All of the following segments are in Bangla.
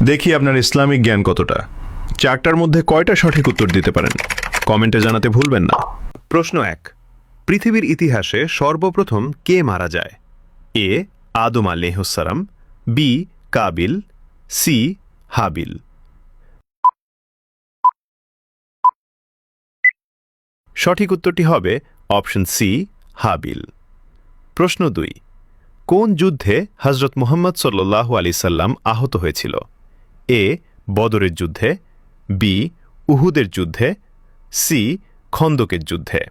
দেখি আপনার ইসলামিক জ্ঞান কতটা। চারটার মধ্যে কয়টা সঠিক উত্তর দিতে পারেন কমেন্টে জানাতে ভুলবেন না। প্রশ্ন 1, পৃথিবীর ইতিহাসে সর্বপ্রথম কে মারা যায়? এ আদম আলাইহিসসালাম, বি কাবিল, সি হাবিল। সঠিক উত্তরটি হবে অপশন সি হাবিল। প্রশ্ন 2, কোন যুদ্ধে হযরত মুহাম্মদ সাল্লাল্লাহু আলাইহি সাল্লাম আহত হয়েছিল? এ বদরের যুদ্ধে, বি উহুদের যুদ্ধে, সি খন্দকের যুদ্ধে।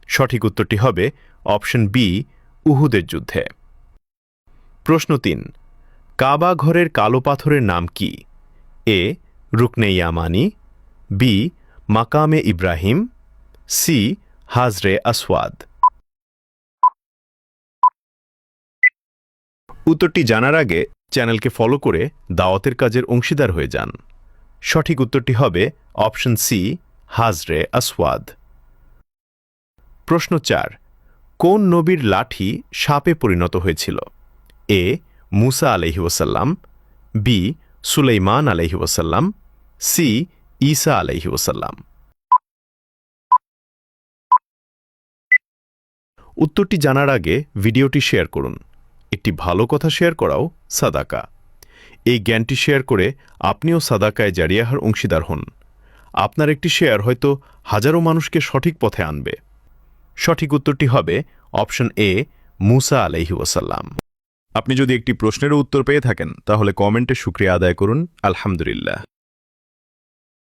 সঠিক উত্তরটি হবে অপশন বি উহুদের যুদ্ধে। প্রশ্ন 3, কাবা ঘরের কালো পাথরের নাম কি? এ রুকনে ইয়ামানি, বি মাকামে ইব্রাহিম, সি হাজরে আসওয়াদ। উত্তরটি জানার আগে চ্যানেলকে ফলো করে দাওয়াতের কাজের অংশীদার হয়ে যান। সঠিক উত্তরটি হবে অপশন সি হাজরে আসওয়াদ। প্রশ্ন 4, কোন নবীর লাঠি সাপে পরিণত হয়েছিল? এ মুসা আলাইহি ওয়াসাল্লাম, বি সুলাইমান আলাইহি ওয়াসাল্লাম, সি ঈসা আলাইহি ওয়াসাল্লাম। উত্তরটি জানার আগে ভিডিওটি শেয়ার করুন। একটি ভালো কথা শেয়ার করাও সাদাকা। এই জ্ঞানটি শেয়ার করে আপনিও সাদাকায় জারিয়াহার অংশীদার হন। আপনার একটি শেয়ার হয়তো হাজারো মানুষকে সঠিক পথে আনবে। সঠিক উত্তরটি হবে অপশন এ মুসা আলাইহি ওয়াসাল্লাম। আপনি যদি একটি প্রশ্নেরও উত্তর পেয়ে থাকেন তাহলে কমেন্টে শুকরিয়া আদায় করুন আলহামদুলিল্লাহ।